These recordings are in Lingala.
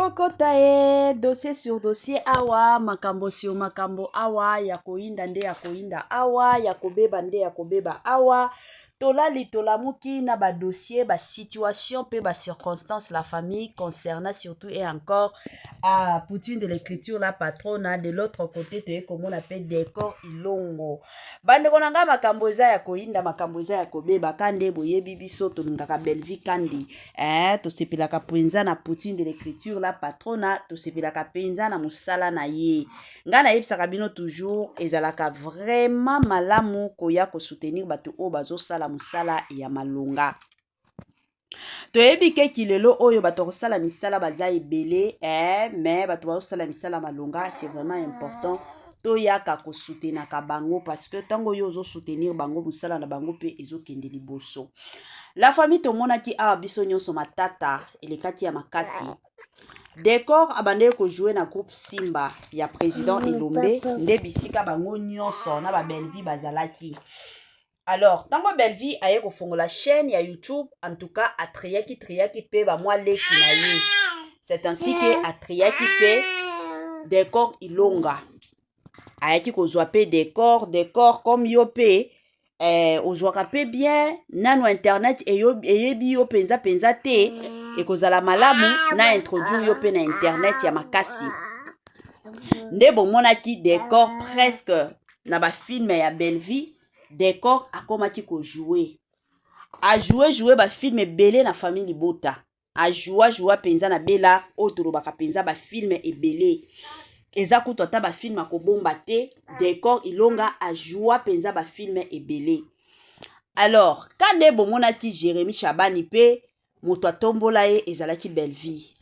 Tokokota e dossier sur dossier awa makambo sur makambo awa ya koinda nde ya koinda awa ya kobeba nde ya kobeba awa tolali tolamuki na ba dossier ba situation pe ba circonstances la famille concernant surtout et encore à poutine de l'écriture la patronne de l'autre côté te comme on appelle décor ilongo bande konanga makambo eza ya koinda makambo eza ya kobeba kande boyebi biso tolingaka Belvi kandi to sepelaka penza na poutine de l'écriture la patronne to sepelaka penza na musala na ye nga na yebisaka bino toujours ezalaka vraiment malamu koya ko soutenir bato o bazo sala musala ya malonga toyebi ke kilelo oyo bato kosala misala baza ebele mais bato bazosala misala malonga c'est vraiment important toyaka ko soutenaka bango parce que tango yo ozo soutenir bango musala na bango pe ezokende liboso la famille tomonaki awa biso nyonso matata elekaki ya makasi décor abandé ko jouer na groupe Simba ya président Elombe nde bisika bango nyonso na ba Belvi bazalaki. Alors, tango Belvi aye ko fongola chaîne ya YouTube, en tout cas atriaki pe ba mwa leki na ye. C'est ainsi que atriaki pe décor ilonga. Ayaki ko joa pe décor comme yo pe ojwaka pe bien nano internet eyebi yo penza te ekozala malamu na introduire yo pe na internet ya makasi nde bomonaki décor presque na ba film ya Belvi décor akomaki ko jouer a jouer ba film ebele na famille Libota a jouer penza na bela otolobaka penza ba film ebele eza kutu ata ba film akobomba te décor ilonga a jouer penza ba film ebele. Alors kande bomonaki Jérémy Chabani pe moto atombola ye ezalaki Belvi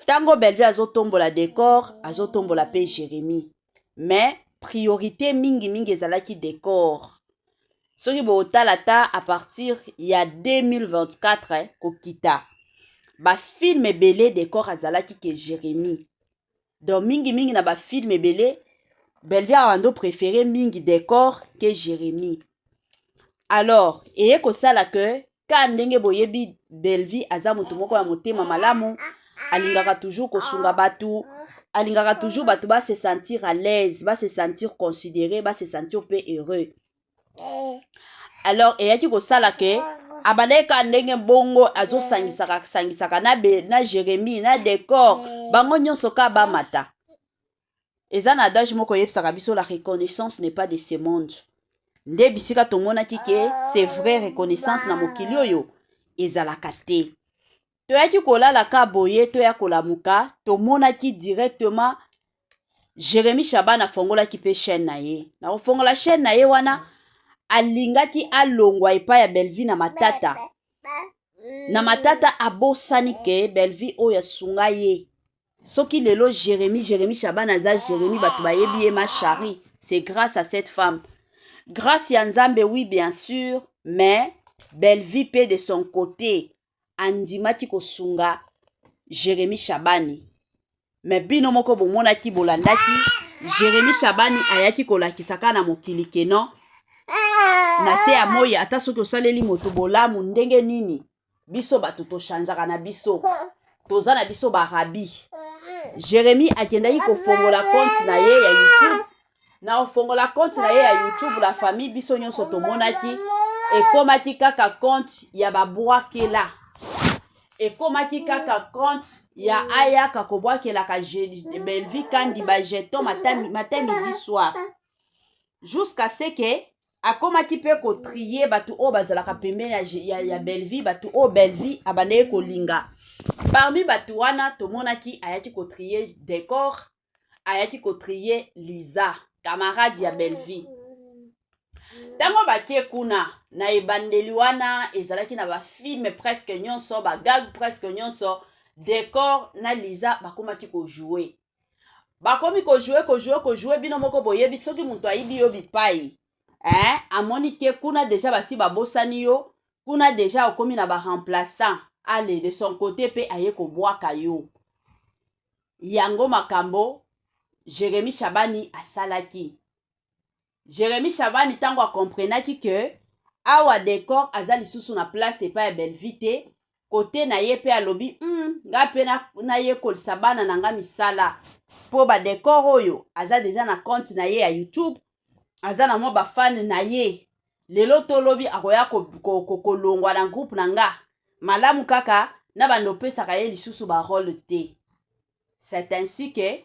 tango Belvi azotombola décor azotombola pe Jérémy mais priorité mingi ezalaki décor soki bootala ta à partir ya 2024 kokita ba film ebele décor azalaki ke Jérémy donc mingi na ba film ebele Belvi awando préféré mingi décor que Jérémy. Alors eye kosala que ka ndenge boyebi Belvi aza moto moko ya motema malamu alingaka toujours kosunga batu alingaka toujours batu ba se sentir à l'aise ba se sentir considéré ba se sentir peu heureux. Alors eyaki kosala que abandai ka ndenge bongo azo sangisaka na Jérémy na décor bango nyonso ka ba mata eza na adage moko yebisaka biso la reconnaissance n'est pas de ce monde nde bisika tomonaki ke c'est vrai reconnaissance na mokili oyo ezalaka te toyaki kolala ka boye toya kolamuka tomonaki directement Jérémy Chabani afongolaki pe chaîne na ye na kofongola chaîne na ye wana alingaki alongwa epai ya Belvi na matata abosani ke Belvi oyo asunga ye soki lelo Jérémy Chabani aza Jérémy batu bayebi ye ma chérie c'est grâce à cette femme grâce ya Nzambe oui bien sûr mais Belvi pe de son côté andimaki kosunga Jérémy Chabani mais bino moko bomonaki bolandaki Jérémy Chabani ayaki kolakisaka na mokili keno na se ya moyi ata soki osaleli moto bolamu ndenge nini biso bato toshanjaka na biso toza na biso barabi Jérémy akendaki kofongola compte na ye ya YouTube na ofongola compte na ye ya YouTube la famille biso nyonso tomonaki ekomaki kaka compte ya babwakela ekomaki kaka compte ya ayaka kobwakelaka Belvi kandi ba jeton matin midi soir jusqu'à ce que akomaki pe ko trier batu o bazalaka pembeni ya Belvi batu o Belvi abandeye kolinga parmi batu wana tomonaki ayaki ko trier décor ayaki ko trier Liza camarade ya Belvi tango bakie kuna na ebandeli wana ezalaki na ba film presque nyonso ba gag presque nyonso décor na Liza bakomaki ko jouer ko jouer bino moko boyebi soki muto ayibi yo bipai amoni ke kuna déjà basi babosani yo kuna déjà okomi na ba remplaçant ale de son côté pe aye ko bwaka yo yango makambo Jérémy Chabani asalaki Jérémy Chabani tango a comprenaki que awa décor aza lisusu na place epa ya Belvi te côté na ye pe alobi nga pe na ye kolisa bana na nga misala po ba décor oyo aza déjà na compte na ye ya YouTube aza na mwa bafane na ye lelo tolobi akoya kolongwa na groupe na nga malamu kaka na bando pesaka ye lisusu ba rôle te. C'est ainsi que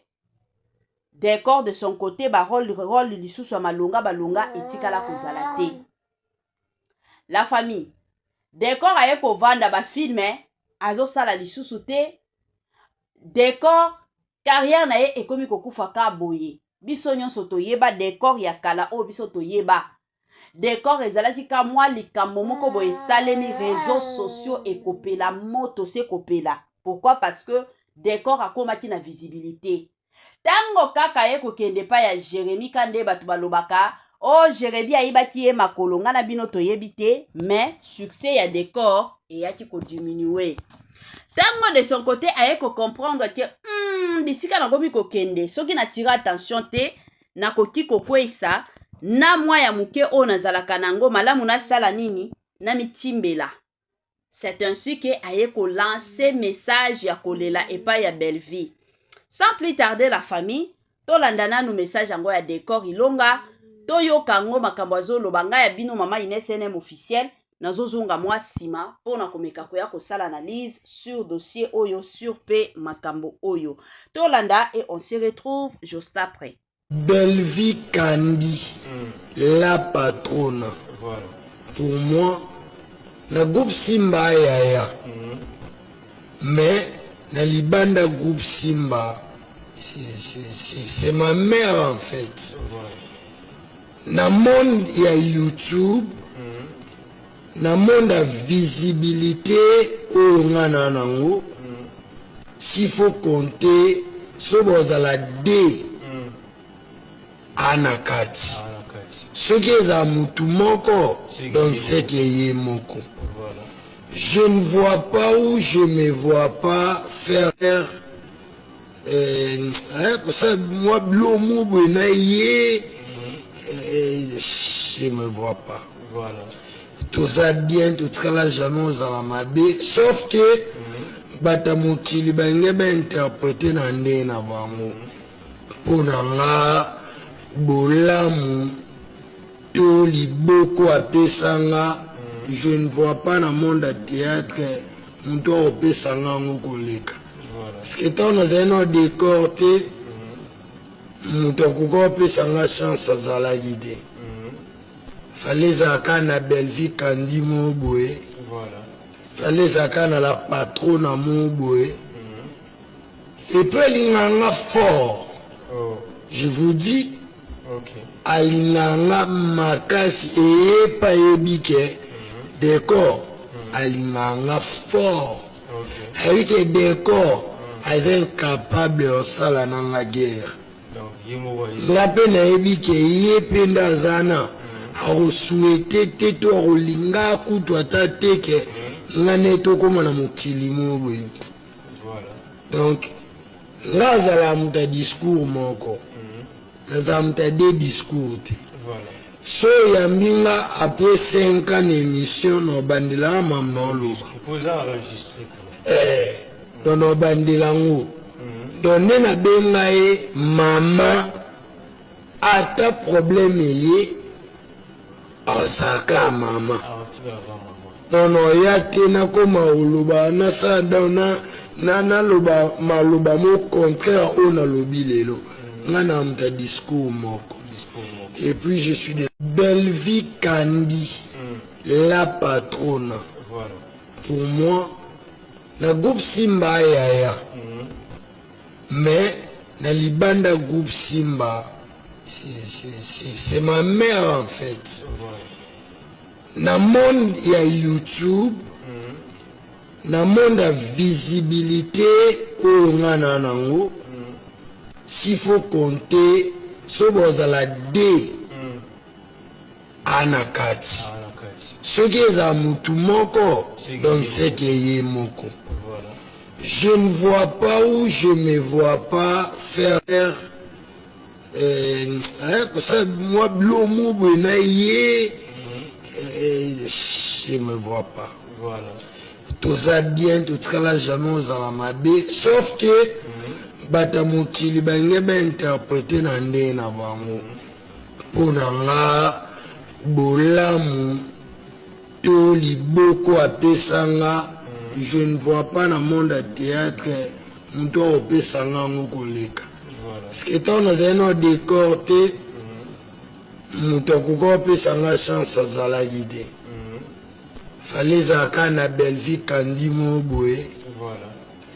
décor de son côté ba rôle lisusu ya malonga balonga etikala kozala te. La famille décor aye kovanda ba filme azosala lisusu te. Décor carrière na ye ekomi kokufa ka boye. Biso nyonso toyeba décor ya kala o biso toyeba. Décor ezalaki ka mwa likambo moko boye salemi réseaux sociaux ekopela moto se kopela. Pourquoi? Parce que décor akomaki na visibilité. Tango kaka ye kokende pa ya Jérémy Kande batu balobaka oh Jérémy ayibaki ye makolo nga na bino toyebi te, mais succès ya décor eyaki ko diminuer. Tango de son côté aye ko comprendre que bisika na gomi kokende soki na tira attention te na koki kokwesa na mwa ya muke o nazalaka nango malamu na sala nini na mitimbela. C'est ainsi que aye ko lancer message ya kolela epa ya Belle-Vie. Sans plus tarder la famille tolandana nu message yango ya décor ilonga toyoka ngo makambo azoloba nga ya bino mama Ines NM officiel nazozonga mwa sima pona komeka koya kosala analyse sur dossier oyo sur pe makambo oyo tolanda et on se retrouve juste après. Belle-Vie Kandi la patronne. Voilà. Pour moi na groupe Simba yaya mais na libanda groupe Simba c'est ma mère en fait. Voilà. Na monde ya YouTube na monde ya visibilité oyo nga na nango s'il faut compter so bozala D anakati soki eza mutu moko donc c'est que ye moko. Je ne vois pas ou je me vois pas faire ça moi blomo bena ye je me vois pas. Voilà. Tout ça bien, tout ça là jamais aux alamabe, sauf que batamokili bange ba interpréter na ndé na bango pour nga bolamu to liboko apesanga. Je ne vois pas dans le monde de théâtre on doit apesanga ngo koleka parce que tant dans un autre décor on doit apesanga chance azala guider. Fallait zaka na Belle-Vie Kandi moboé. Voilà. Fallait zaka na la patronne à moboé. Et puis l'inganga fort. Oh. Je vous dis. OK. Alinganga makasi et pas yebike. Décor. Alinganga fort. OK. Avec les décors, est incapable de sala nanga guerre. Donc yimo. La peine yebike yependa zana. A souhaité teto a linga kutu ata teke ngane to koma na mokili moboye. Voilà. Donc nga zala muta discours moko. Nga muta des discours te. Voilà. So yambinga après 5 ans d'émission no bandela mamno loba. Poser enregistrer quoi. No bandela ngo. Donc na benga e mama ata problème ye Osaka mama. Non non ya tena koma uluba na sada na loba maluba mo contraire on a lobi lelo. Ngana mta discours moko. Et puis je suis de Belle-Vie Kandi la patronne. Voilà. Pour moi na groupe Simba yaya. Mais na libanda groupe Simba c'est ma mère en fait. Na monde ya YouTube na monde ya visibilité oyo nga na nango s'il faut compter so bozala D anakati soki eza mutu moko donc c'est que ye moko. Je ne vois pas ou je me vois pas faire ça moi blomo bena ye je me vois pas. Voilà. toza bien totikala jamais ozala mabe sauf que bata mokili bange bainterprete na ndenge na bango mpo na nga bolamu to liboko apesanga je ne vois pas na monde ya théâtre moto akopesanga yango koleka parce que ntango nazali na décor te moto akoka opesanga chance azalaki te fallait ezalaka na Belleville kandi mo boye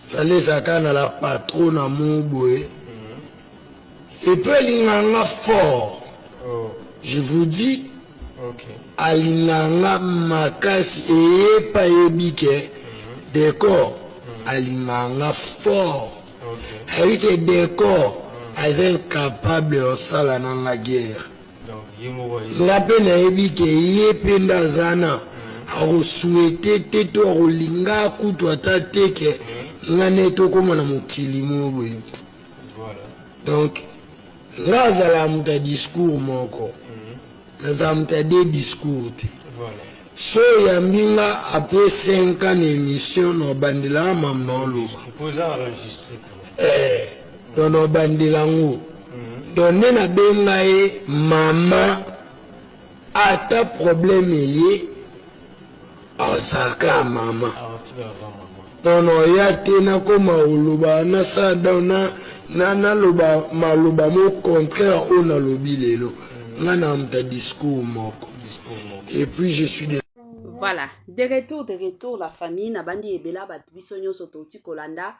fallait ezalaka na la patronne mo boye et puis alinganga fort je vous dis alinganga makasi eyepa yebi ke décor alinganga fort avec que décor aza incapable osala nanga guerre nga mpe nayebi ke ye mpe nde aza na akosouete te to akolinga kutu ata te ke nga ne tokóma na mokili mo boye donc nga azala moto ya discours moko nazala moto ya de discours te so oyambi nga après 5 ans na émission na obandelanga mamu na oloba don obandelango don nde nabenga ye mama ata problème eye azalaka ya mama don oya te nakoma oloba nasala naloba maloba mo contraire oyo nalobi lelo nga na moto ya discours moko et puis je suis de voilà de retour la famille na bandi ebela bato biso nyonso touti kolanda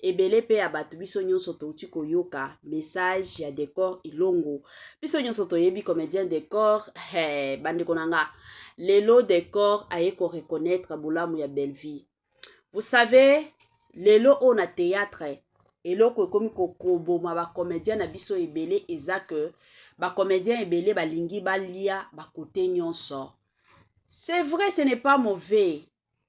ebele pe ya bato biso nyonso touti koyoka message ya décor ilongo biso nyonso toyebi comédien décor bandeko na nga lelo décor aye ko reconnaître bolamu ya Belleville. Vous savez lelo on a théâtre eloko ekomi kokoboma ba comédien na biso ebele eza que ba comédien ebele balingi balia ba côté nyonso. C'est vrai, ce n'est pas mauvais.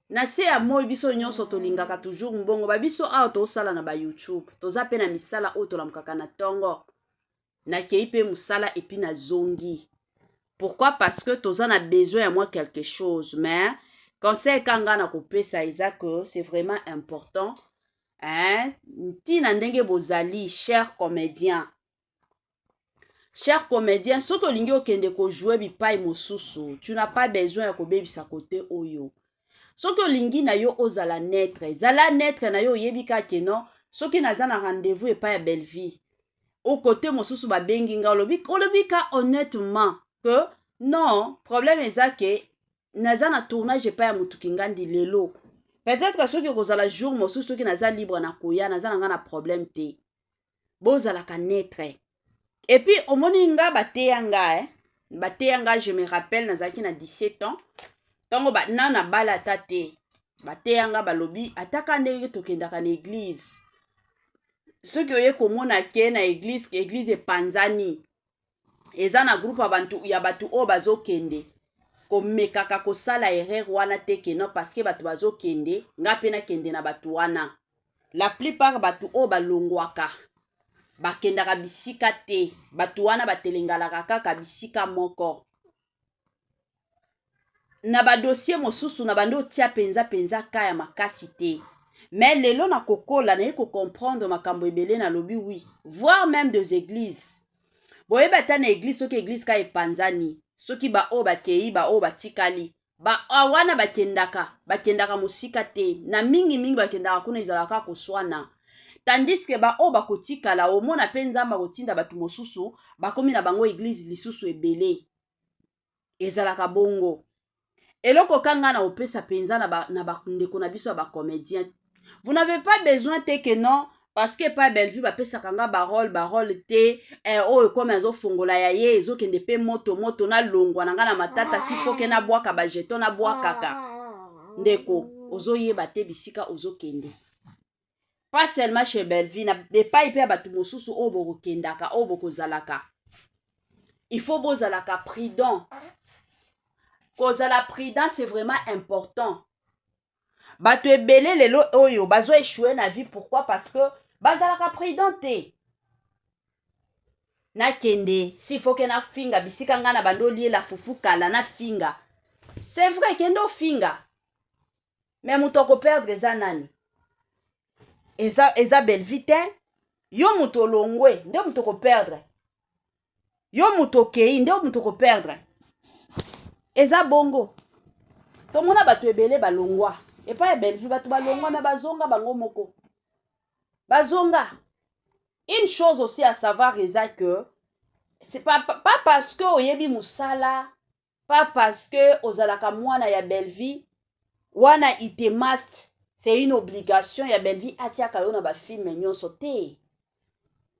Na se ya moi biso nyonso tolingaka toujours mbongo ba biso awa tosala na ba YouTube toza pe na misala oyo tolamukaka na tongo na kei pe musala epi na zongi. Pourquoi? Parce que toza na besoin ya moi quelque chose, mais conseil kanga na kopesa eza que c'est vraiment important tina ndenge bozali cher comédien. Cher comédien, ce que olingi okende ko jouer bipai mosusu, tu n'as pas besoin ya kobebisa côté oyo. Ce que olingi na yo ozala netre, zala netre na yo yebika keno, ce qui naza na rendez-vous et pas ya Belleville. Au côté mosusu ba bengi nga olobika honnêtement que non, problème eza que naza na tournage pas ya mutuki ngandi lelo. Peut-être que ceux qui kozala jour mosusu qui naza libre na koya naza na problème te. Bozala ka netre. Et puis, au moninga bateyanga, bateyanga, je me rappelle, nazaki na 17 ans. Tongo na bala tate. Bateyanga balobi, ataka ndenge tokendaka na église. Ceux qui oye komona ke na église e panzani. Eza na groupe ya batu o bazo kende. Komekaka kosala erreur wana te keno parce que batu bazo kende, nga pena kende na batu wana. La plupart batu o balongwaka. Bakendaka bisika te batu wana batelengalaka kaka bisika moko na ba dossier mosusu na bando tia penza kaya makasi te mais lelo na kokola na yeko comprendre makambo ebele na lobi oui voire même des églises boye bata na église soki église ka epanzani soki ba o bakei ba o batikali ba wana bakendaka musika te na mingi bakendaka kuna ezalaka koswana. Tandis que ba o bakotikala o mona pe nzamba kotinda batu mosusu bakomi na bango église lisusu ebele ezalaka bongo eloko kanga na opesa penza na ndeko na biso ba comédien. Vous n'avez pas besoin te que non parce que pas Belleville ba pesa kanga barole te o comme azo fongola ya ye ezo kende pe moto na longwa na matata si foke na bwaka ba jeton na bwakaka ndeko ozo yeba te bisika ozo kende. Pas seulement chez Belleville, na pas hyper batu mosusu o boko kendaka o boko zalaka. Il faut bozalaka prudent. Kozala prudent c'est vraiment important. Batu ebele lelo oyo bazo échouer na vie pourquoi? Parce que bazalaka prudent te. Na kende, si faut que na finga bisika nga na bando lié la fufu kala na finga. C'est vrai kendo finga. mais moto akoperdre eza nani? Eza belle vie te. Yo moto olongwe nde moto koperdre. Yo moto okei nde moto koperdre. Eza bongo. Tomona bato ebele balongwa. Et pas belle vie bato balongwa mais bazonga bango moko. Bazonga. Une chose aussi à savoir eza que c'est pas parce que oyebi musala, pas parce que ozalaka mwana ya belle vie, wana ite must, c'est une obligation ya belle vie atiaka yo na ba film nyonso te.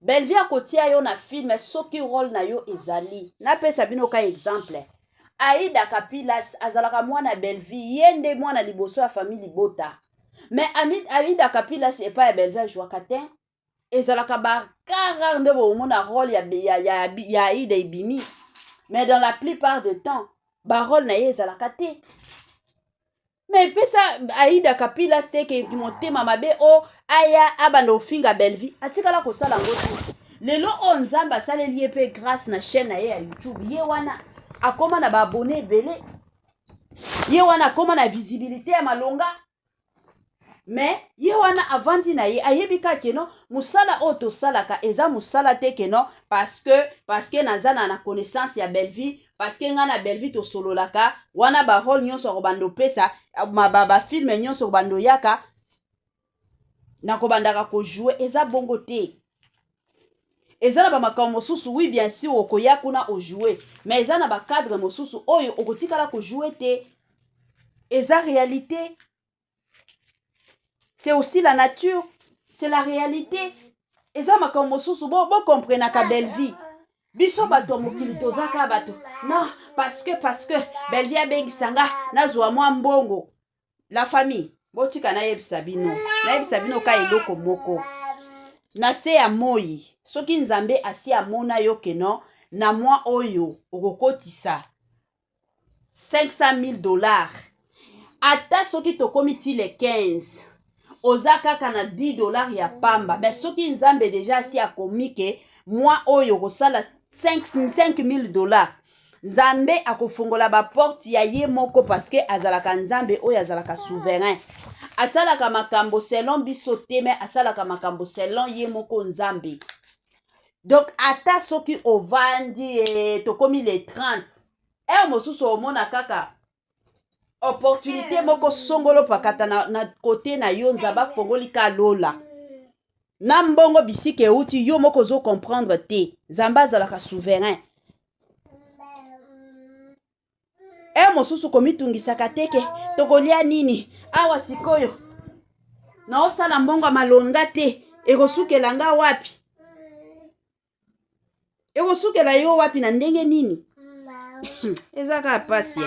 Belle vie akotia yo na film soki rôle na yo ezali. Na pesa bino ka exemple. Aïda Kapilas azalaka mwana belle vie, yende mwana liboso ya famille libota. Mais Aïda Kapilas et pas belle vie jouaka te. Ezalaka bakara nde bomona rôle ya Aïda ibimi. Mais dans la plupart du temps, ba rôle na ye ezalaka te. Mais pesa Aïda Kapilas te ke motema mabe o aya abana ofinga belle vie. Atikala ko sala ngoti. Lelo on nzamba saleli ye pe grâce na chaîne na ye ya YouTube. Ye wana akoma na ba abonné belé. Ye wana akoma na visibilité ya malonga. Mais ye wana avandi na ye ayebika keno musala oto salaka eza musala te keno parce que nazana na connaissance ya belle vie, parce que ngana belle vie to sololaka wana ba rôle nyonso ko bando pesa ba film nyonso ko bando yaka na ko bandaka ko jouer eza bongo te. Eza na ba makambo mosusu oui bien sûr okoya kuna o jouer, mais eza na ba cadre mosusu oyo okotikala ko jouer te. Eza réalité. C'est aussi la nature, c'est la réalité. Et ça m'a comme mosusu bon comprendre ka belle vie. Biso bato mokili tozaka bato. Non, parce que belle vie abengisanga nazwa mwa mbongo. La famille, botika na yebisa bino. Na yebisa bino ka eloko moko. Na se ya moi, soki nzambe asi amona yo keno na mwa oyo okokotisa $500,000. Ata soki tokomi ti le 15. Oza kaka na $10 ya pamba. Mais soki nzambe déjà si akomike moi oyo kosala $5,000. Nzambe akofongola ba porte ya ye moko parce que azalaka nzambe oyo azalaka souverain. Asalaka makambo selon biso te mais asalaka makambo selon ye moko nzambe. Donc ata soki ovandi tokomi le 30. Mosusu omona kaka opportunité moko songolo pakata na côté na yo nzaba fongoli ka lola. Na mbongo bisike uti yo moko zo comprendre te. Zamba zalaka souverain. Mosusu komitungisaka teke tokolia nini? Awa sikoyo. Na osala mbongo malonga te. Ekosukela nga wapi? Ekosukela yo wapi na ndenge nini? Ezaka pasi